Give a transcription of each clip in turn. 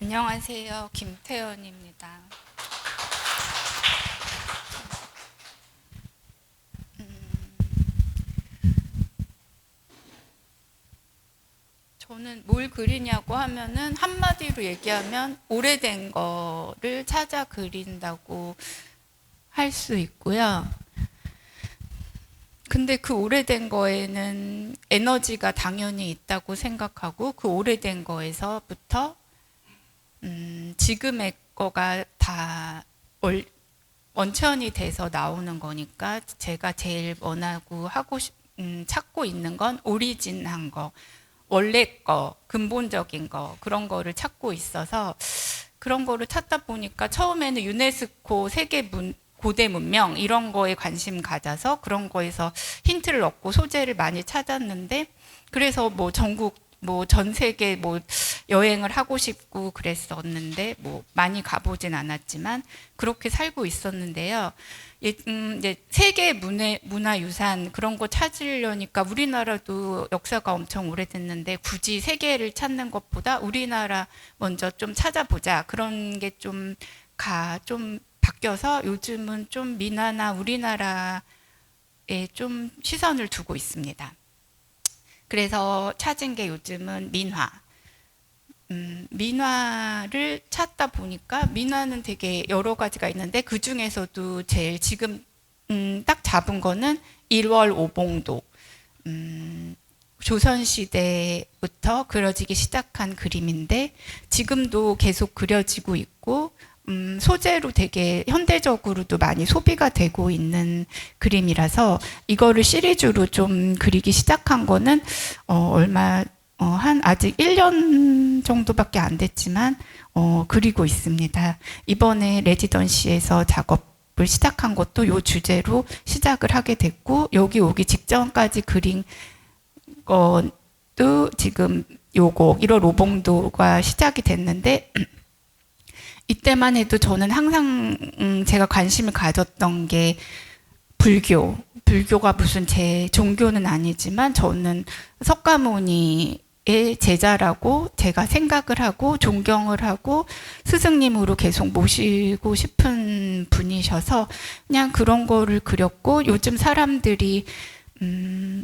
안녕하세요. 김태연입니다. 저는 뭘 그리냐고 하면은 한마디로 얘기하면 오래된 거를 찾아 그린다고 할 수 있고요. 근데 그 오래된 거에는 에너지가 당연히 있다고 생각하고 그 오래된 거에서부터 지금의 거가 다 원천이 돼서 나오는 거니까 제가 제일 원하고 찾고 있는 건 오리진한 거, 원래 거, 근본적인 거, 그런 거를 찾고 있어서 그런 거를 찾다 보니까 처음에는 유네스코 고대 문명 이런 거에 관심 가져서 그런 거에서 힌트를 얻고 소재를 많이 찾았는데 그래서 뭐 전국 뭐 전 세계 뭐 여행을 하고 싶고 그랬었는데 뭐 많이 가보진 않았지만 그렇게 살고 있었는데요. 이제 세계 문화유산 그런 거 찾으려니까 우리나라도 역사가 엄청 오래됐는데 굳이 세계를 찾는 것보다 우리나라 먼저 좀 찾아보자 그런 게 좀 바뀌어서 요즘은 좀 미나나 우리나라에 좀 시선을 두고 있습니다. 그래서 찾은 게 요즘은 민화. 민화를 찾다 보니까 민화는 되게 여러 가지가 있는데 그 중에서도 제일 지금 딱 잡은 거는 1월 오봉도. 조선시대부터 그려지기 시작한 그림인데 지금도 계속 그려지고 있고 소재로 되게 현대적으로도 많이 소비가 되고 있는 그림이라서 이거를 시리즈로 좀 그리기 시작한 거는 한 아직 1년 정도밖에 안 됐지만 그리고 있습니다. 이번에 레지던시에서 작업을 시작한 것도 이 주제로 시작을 하게 됐고 여기 오기 직전까지 그린 것도 지금 요거 1월 오봉도가 시작이 됐는데 이때만 해도 저는 항상 제가 관심을 가졌던 게 불교가 무슨 제 종교는 아니지만 저는 석가모니의 제자라고 제가 생각을 하고 존경을 하고 스승님으로 계속 모시고 싶은 분이셔서 그냥 그런 거를 그렸고 요즘 사람들이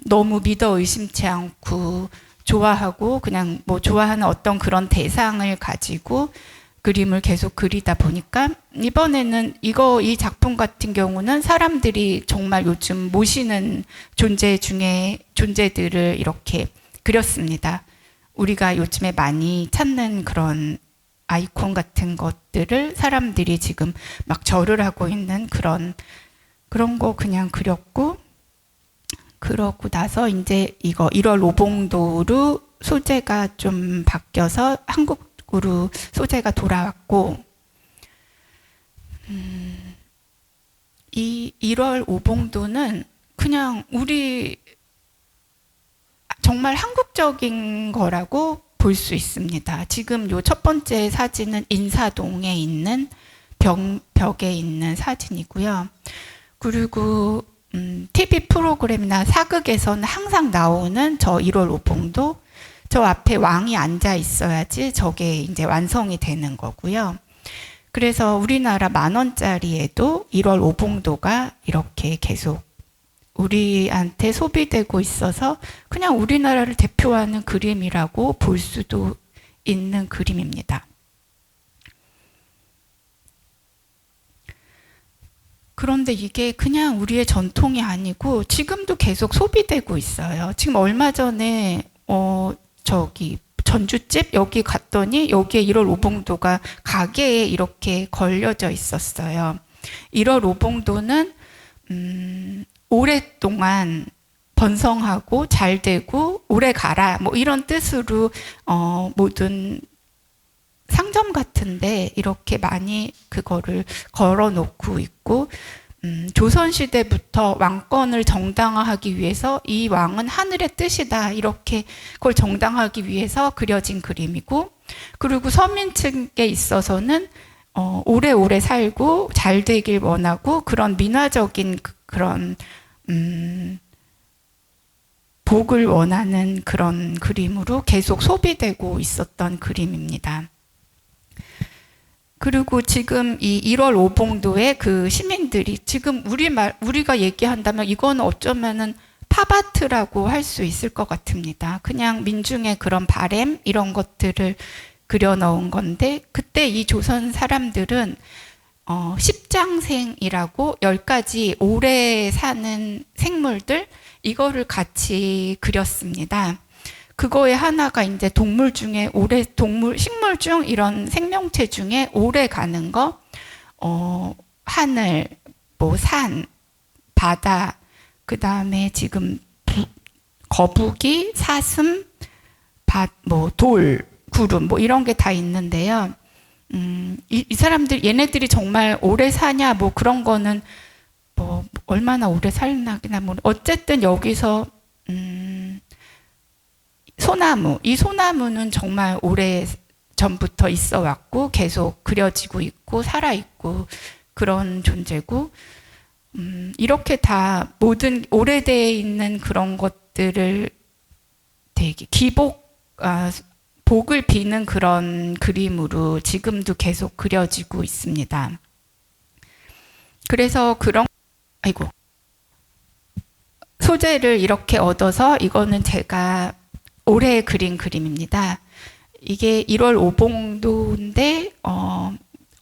너무 믿어 의심치 않고 좋아하고 그냥 뭐 좋아하는 어떤 그런 대상을 가지고 그림을 계속 그리다 보니까 이번에는 이 작품 같은 경우는 사람들이 정말 요즘 모시는 존재들을 이렇게 그렸습니다. 우리가 요즘에 많이 찾는 그런 아이콘 같은 것들을 사람들이 지금 막 절을 하고 있는 그런 거 그냥 그렸고 그러고 나서 이제 이거 1월 오봉도로 소재가 좀 바뀌어서 한국으로 소재가 돌아왔고 이 1월 오봉도는 그냥 우리 정말 한국적인 거라고 볼 수 있습니다. 지금 요 첫 번째 사진은 인사동에 있는 벽에 있는 사진이고요. 그리고 TV 프로그램이나 사극에서는 항상 나오는 저 1월 오봉도 저 앞에 왕이 앉아 있어야지 저게 이제 완성이 되는 거고요. 그래서 우리나라 10,000원짜리에도 1월 오봉도가 이렇게 계속 우리한테 소비되고 있어서 그냥 우리나라를 대표하는 그림이라고 볼 수도 있는 그림입니다. 그런데 이게 그냥 우리의 전통이 아니고 지금도 계속 소비되고 있어요. 지금 얼마 전에 전주집 여기 갔더니 여기에 1월 오봉도가 가게에 이렇게 걸려져 있었어요. 1월 오봉도는 오랫동안 번성하고 잘 되고 오래 가라 뭐 이런 뜻으로 모든 상점 같은데 이렇게 많이 그거를 걸어놓고 있고 조선시대부터 왕권을 정당화하기 위해서 이 왕은 하늘의 뜻이다 이렇게 그걸 정당화하기 위해서 그려진 그림이고 그리고 서민층에 있어서는 오래오래 살고 잘 되길 원하고 그런 민화적인 그런 복을 원하는 그런 그림으로 계속 소비되고 있었던 그림입니다. 그리고 지금 이 1월 오봉도에 그 시민들이 지금 우리가 얘기한다면 이건 어쩌면은 팝아트라고 할 수 있을 것 같습니다. 그냥 민중의 그런 바램 이런 것들을 그려 넣은 건데, 그때 이 조선 사람들은 십장생이라고 10가지 오래 사는 생물들, 이거를 같이 그렸습니다. 그거에 하나가 이제 동물 중에 식물 중 이런 생명체 중에 오래 가는 거, 하늘, 뭐 산, 바다, 그 다음에 지금 거북이, 사슴, 돌, 구름, 뭐 이런 게 다 있는데요. 이 사람들, 얘네들이 정말 오래 사냐, 뭐 그런 거는 뭐 얼마나 오래 살나기나 뭐 어쨌든 여기서 이 소나무는 정말 오래 전부터 있어 왔고 계속 그려지고 있고 살아 있고 그런 존재고, 이렇게 다 모든 오래되어 있는 그런 것들을 되게 복을 비는 그런 그림으로 지금도 계속 그려지고 있습니다. 그래서 소재를 이렇게 얻어서 이거는 제가 올해 그린 그림입니다. 이게 1월 오봉도인데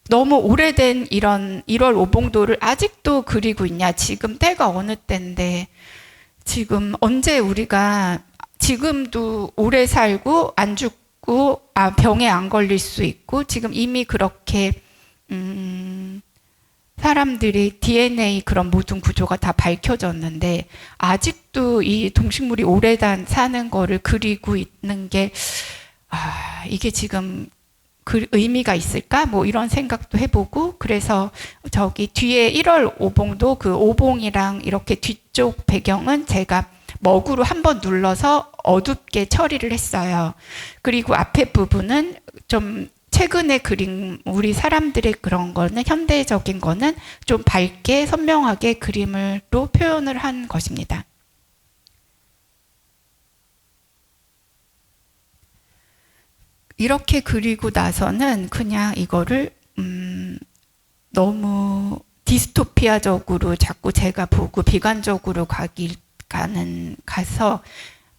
너무 오래된 이런 1월 오봉도를 아직도 그리고 있냐, 지금 때가 어느 때인데 지금 언제 우리가 지금도 오래 살고 안 죽고 병에 안 걸릴 수 있고 지금 이미 그렇게 사람들이 DNA 그런 모든 구조가 다 밝혀졌는데 아직도 이 동식물이 오래 사는 거를 그리고 있는 게 이게 지금 의미가 있을까? 뭐 이런 생각도 해보고, 그래서 저기 뒤에 1월 오봉도 그 오봉이랑 이렇게 뒤쪽 배경은 제가 먹으로 한번 눌러서 어둡게 처리를 했어요. 그리고 앞에 부분은 좀 최근에 그린 우리 사람들의 그런 거는, 현대적인 거는 좀 밝게 선명하게 그림으로 표현을 한 것입니다. 이렇게 그리고 나서는 그냥 이거를 너무 디스토피아적으로 자꾸 제가 보고 비관적으로 가서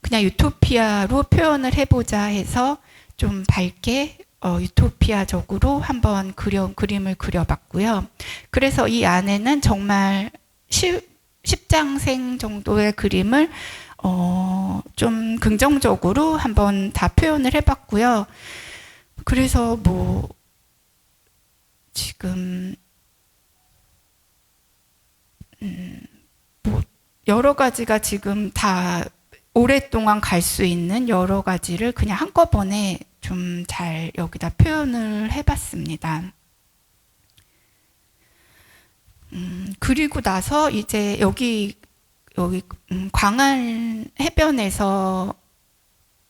그냥 유토피아로 표현을 해보자 해서 좀 밝게 유토피아적으로 한번 그림을 그려봤고요. 그래서 이 안에는 정말 10장생 정도의 그림을 좀 긍정적으로 한번 다 표현을 해봤고요. 그래서 뭐 지금 뭐 여러 가지가 지금 다 오랫동안 갈 수 있는 여러 가지를 그냥 한꺼번에 좀 잘 여기다 표현을 해봤습니다. 그리고 나서 이제 여기 광안 해변에서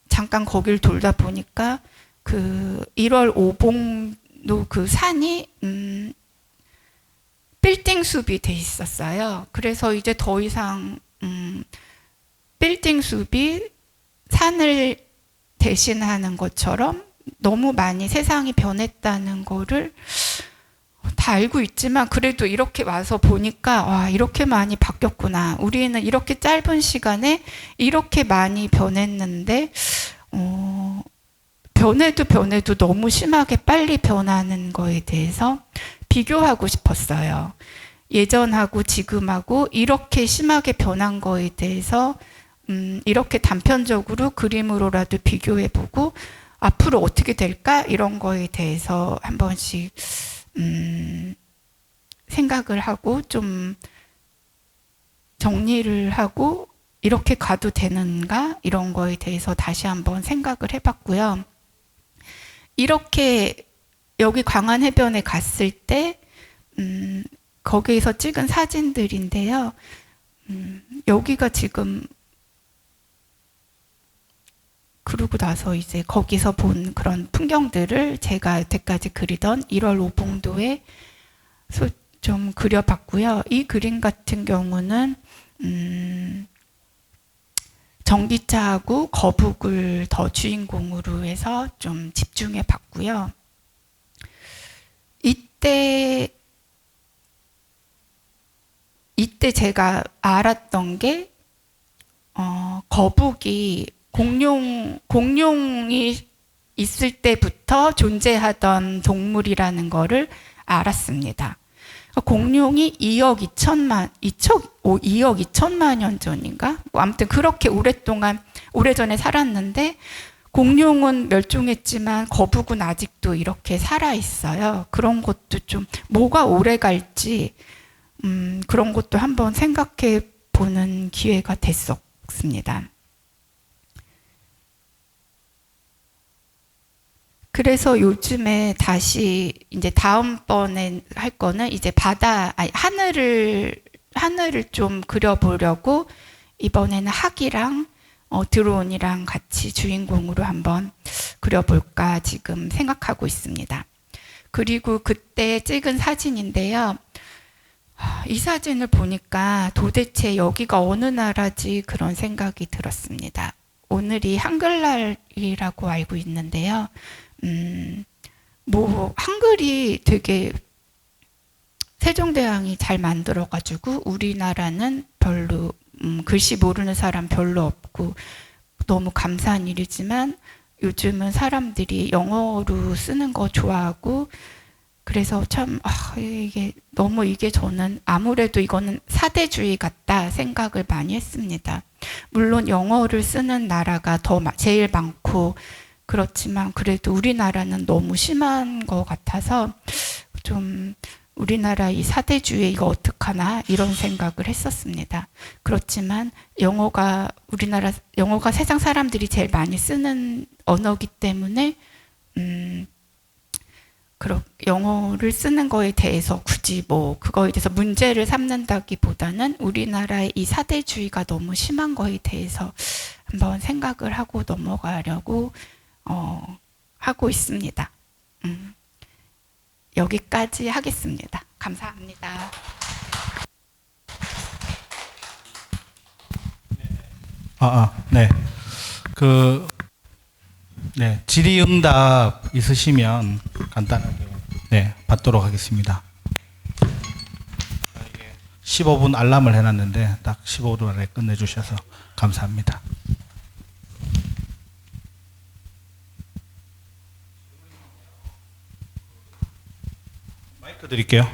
잠깐 거길 돌다 보니까 그 1월 오봉도 그 산이 빌딩 숲이 돼 있었어요. 그래서 이제 더 이상 빌딩 숲이 산을 대신하는 것처럼 너무 많이 세상이 변했다는 거를 다 알고 있지만 그래도 이렇게 와서 보니까 와, 이렇게 많이 바뀌었구나. 우리는 이렇게 짧은 시간에 이렇게 많이 변했는데 변해도 너무 심하게 빨리 변하는 거에 대해서 비교하고 싶었어요. 예전하고 지금하고 이렇게 심하게 변한 거에 대해서 이렇게 단편적으로 그림으로라도 비교해보고 앞으로 어떻게 될까? 이런 거에 대해서 한 번씩 생각을 하고 좀 정리를 하고 이렇게 가도 되는가? 이런 거에 대해서 다시 한번 생각을 해봤고요. 이렇게 여기 광안해변에 갔을 때 거기에서 찍은 사진들인데요. 여기가 지금 그러고 나서 이제 거기서 본 그런 풍경들을 제가 여태까지 그리던 1월 오봉도에 좀 그려봤고요. 이 그림 같은 경우는 전기차하고 거북을 더 주인공으로 해서 좀 집중해 봤고요. 이때 제가 알았던 게 거북이 공룡이 있을 때부터 존재하던 동물이라는 거를 알았습니다. 공룡이 2억 2천만 년 전인가? 뭐 아무튼 그렇게 오래전에 살았는데 공룡은 멸종했지만 거북은 아직도 이렇게 살아있어요. 그런 것도 좀 뭐가 오래 갈지 그런 것도 한번 생각해 보는 기회가 됐었습니다. 그래서 요즘에 다시 이제 다음번에 할 거는 이제 하늘을 좀 그려보려고 이번에는 학이랑 드론이랑 같이 주인공으로 한번 그려볼까 지금 생각하고 있습니다. 그리고 그때 찍은 사진인데요. 이 사진을 보니까 도대체 여기가 어느 나라지 그런 생각이 들었습니다. 오늘이 한글날이라고 알고 있는데요. 뭐 한글이 되게 세종대왕이 잘 만들어가지고 우리나라는 별로 글씨 모르는 사람 별로 없고 너무 감사한 일이지만 요즘은 사람들이 영어로 쓰는 거 좋아하고 그래서 참 이게 저는 아무래도 이거는 사대주의 같다 생각을 많이 했습니다. 물론 영어를 쓰는 나라가 제일 많고 그렇지만 그래도 우리나라는 너무 심한 것 같아서 좀 우리나라 이 사대주의 이거 어떡하나 이런 생각을 했었습니다. 그렇지만 영어가 세상 사람들이 제일 많이 쓰는 언어이기 때문에 영어를 쓰는 거에 대해서 굳이 그거에 대해서 문제를 삼는다기보다는 우리나라의 이 사대주의가 너무 심한 거에 대해서 한번 생각을 하고 넘어가려고 하고 있습니다. 여기까지 하겠습니다. 감사합니다. 네. 질의응답 있으시면 간단하게 받도록 하겠습니다. 15분 알람을 해놨는데 딱 15분 안에 끝내주셔서 감사합니다. 마이크 드릴게요.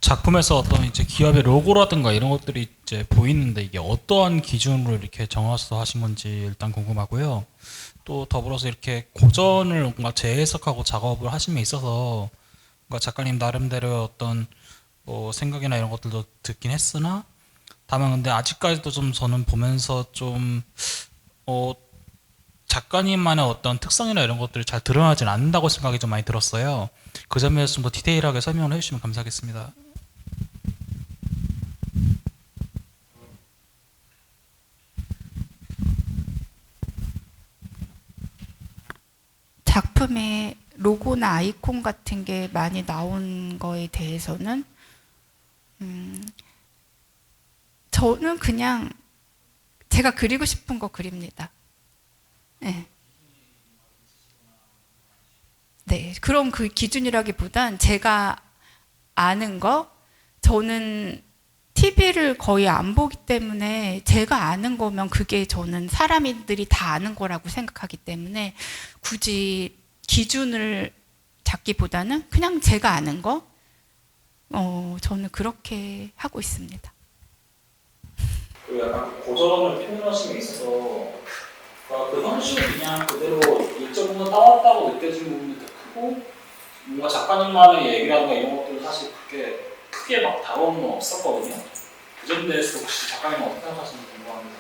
작품에서 어떤 이제 기업의 로고라든가 이런 것들이 이제 보이는데 이게 어떠한 기준으로 이렇게 정해서 하신 건지 일단 궁금하고요. 또 더불어서 이렇게 고전을 뭔가 재해석하고 작업을 하심에 있어서 뭔가 작가님 나름대로 어떤 생각이나 이런 것들도 듣긴 했으나 다만 근데 아직까지도 좀 저는 보면서 좀 작가님만의 어떤 특성이나 이런 것들이 잘 드러나진 않는다고 생각이 좀 많이 들었어요. 그 점에서 좀 더 디테일하게 설명을 해주시면 감사하겠습니다. 작품에 로고나 아이콘 같은 게 많이 나온 거에 대해서는 저는 그냥 제가 그리고 싶은 거 그립니다. 네. 네, 그럼 그 기준이라기보단 제가 아는 거, 저는 TV를 거의 안 보기 때문에 제가 아는 거면 그게 저는 사람들이 다 아는 거라고 생각하기 때문에 굳이 기준을 잡기보다는 그냥 제가 아는 거, 저는 그렇게 하고 있습니다. 그 약간 고전을 표현하심에 있어서 그 형식을 그냥 그대로 일정 부분 따왔다고 느껴지는 부분이 더 크고 뭔가 작가님만의 얘기라든가 이런 것들은 사실 그렇게 크게 막 다가오는 건 없었거든요. 그 점에 대해서 혹시 작가님 어떻게 생각하시는지 궁금합니다.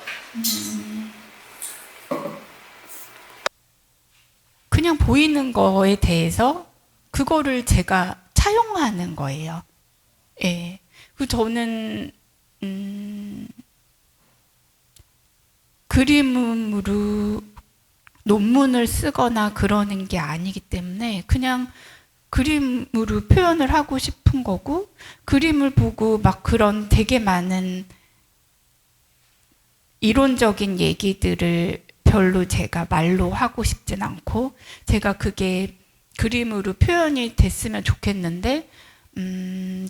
그냥 보이는 거에 대해서 그거를 제가 차용하는 거예요. 예. 그 저는 그림으로 논문을 쓰거나 그러는 게 아니기 때문에 그냥 그림으로 표현을 하고 싶은 거고 그림을 보고 막 그런 되게 많은 이론적인 얘기들을 별로 제가 말로 하고 싶진 않고 제가 그게 그림으로 표현이 됐으면 좋겠는데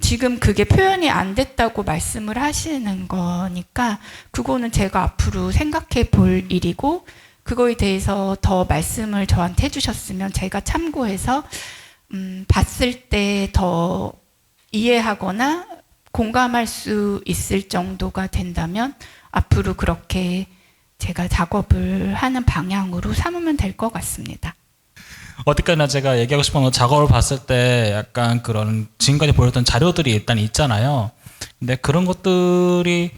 지금 그게 표현이 안 됐다고 말씀을 하시는 거니까 그거는 제가 앞으로 생각해 볼 일이고 그거에 대해서 더 말씀을 저한테 해주셨으면 제가 참고해서 봤을 때 더 이해하거나 공감할 수 있을 정도가 된다면 앞으로 그렇게 제가 작업을 하는 방향으로 삼으면 될 것 같습니다. 어디까지나 제가 얘기하고 싶은 건 작업을 봤을 때 약간 그런 지금까지 보였던 자료들이 일단 있잖아요. 근데 그런 것들이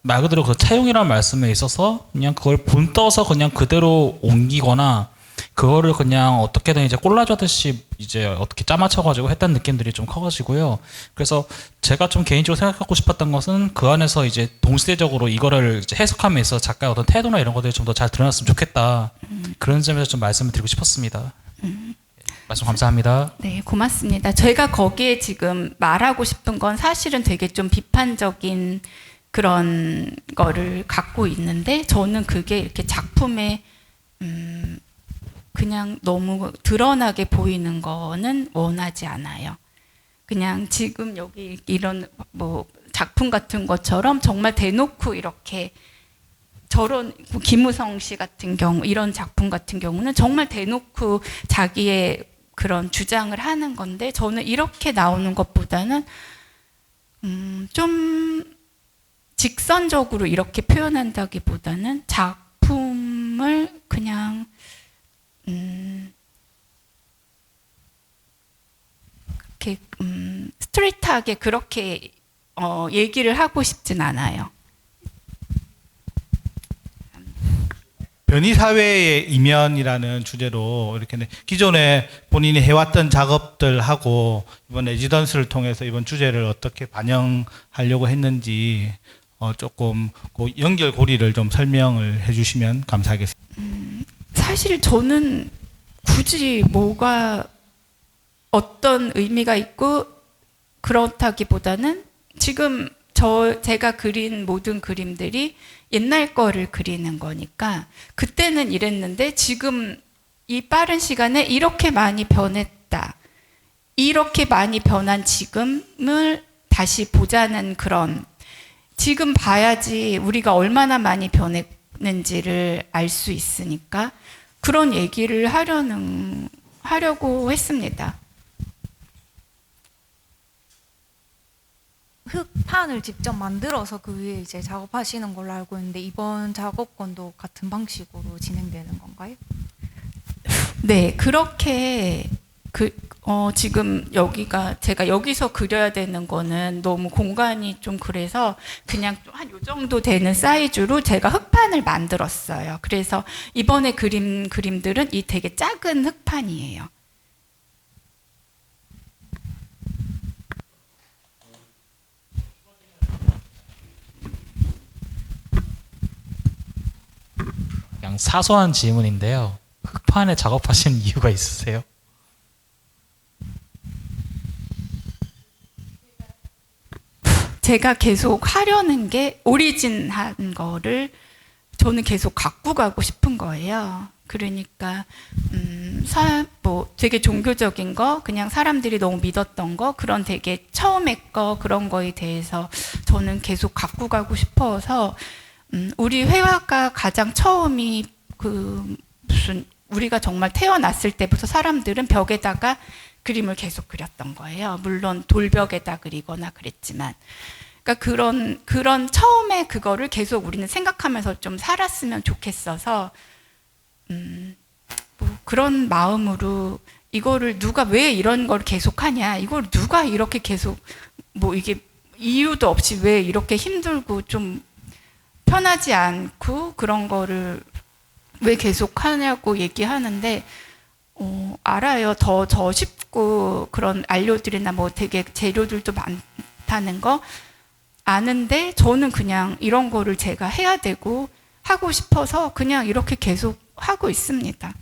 말 그대로 그 차용이라는 말씀에 있어서 그냥 그걸 본떠서 그냥 그대로 옮기거나 그거를 그냥 어떻게든 이제 콜라주 하듯이 이제 어떻게 짜맞춰가지고 했다는 느낌들이 좀 커가지고요. 그래서 제가 좀 개인적으로 생각하고 싶었던 것은 그 안에서 이제 동시대적으로 이거를 이제 해석함에 있어서 작가의 어떤 태도나 이런 것들이 좀 더 잘 드러났으면 좋겠다. 그런 점에서 좀 말씀을 드리고 싶었습니다. 말씀 감사합니다. 네, 고맙습니다. 저희가 거기에 지금 말하고 싶은 건 사실은 되게 좀 비판적인 그런 거를 갖고 있는데 저는 그게 이렇게 작품에 그냥 너무 드러나게 보이는 거는 원하지 않아요. 그냥 지금 여기 이런 뭐 작품 같은 것처럼 정말 대놓고 이렇게 저런 김우성 씨 같은 경우 이런 작품 같은 경우는 정말 대놓고 자기의 그런 주장을 하는 건데 저는 이렇게 나오는 것보다는 좀 직선적으로 이렇게 표현한다기보다는 작품을 그냥 그렇게 스트레이트하게 그렇게 얘기를 하고 싶진 않아요. 변이사회의 이면이라는 주제로 이렇게 기존에 본인이 해왔던 작업들하고 이번 레지던스를 통해서 이번 주제를 어떻게 반영하려고 했는지 조금 그 연결고리를 좀 설명을 해주시면 감사하겠습니다. 사실 저는 굳이 뭐가 어떤 의미가 있고 그렇다기보다는 지금 제가 그린 모든 그림들이 옛날 거를 그리는 거니까 그때는 이랬는데 지금 이 빠른 시간에 이렇게 많이 변했다. 이렇게 많이 변한 지금을 다시 보자는 그런 지금 봐야지 우리가 얼마나 많이 변했는지를 알 수 있으니까 그런 얘기를 하려고 했습니다. 흙판을 직접 만들어서 그 위에 이제 작업하시는 걸로 알고 있는데 이번 작업건도 같은 방식으로 진행되는 건가요? 네, 그렇게 지금 여기가 제가 여기서 그려야 되는 거는 너무 공간이 좀 그래서 그냥 한 요 정도 되는 사이즈로 제가 흙판을 만들었어요. 그래서 이번에 그림들은 이 되게 작은 흙판이에요. 그냥 사소한 질문인데요. 흙판에 작업하시는 이유가 있으세요? 제가 계속 하려는 게 오리진한 거를 저는 계속 갖고 가고 싶은 거예요. 그러니까 뭐 되게 종교적인 거, 그냥 사람들이 너무 믿었던 거, 그런 되게 처음에 거 그런 거에 대해서 저는 계속 갖고 가고 싶어서 우리 회화가 가장 처음이 무슨 우리가 정말 태어났을 때부터 사람들은 벽에다가 그림을 계속 그렸던 거예요. 물론 돌벽에다 그리거나 그랬지만. 그러니까 그런 처음에 그거를 계속 우리는 생각하면서 좀 살았으면 좋겠어서 뭐 그런 마음으로 이거를 누가 왜 이런 걸 계속 하냐, 이걸 누가 이렇게 계속 뭐 이게 이유도 없이 왜 이렇게 힘들고 좀 편하지 않고 그런 거를 왜 계속 하냐고 얘기하는데 알아요. 더 쉽고 그런 안료들이나 뭐 되게 재료들도 많다는 거 아는데 저는 그냥 이런 거를 제가 해야 되고 하고 싶어서 그냥 이렇게 계속 하고 있습니다.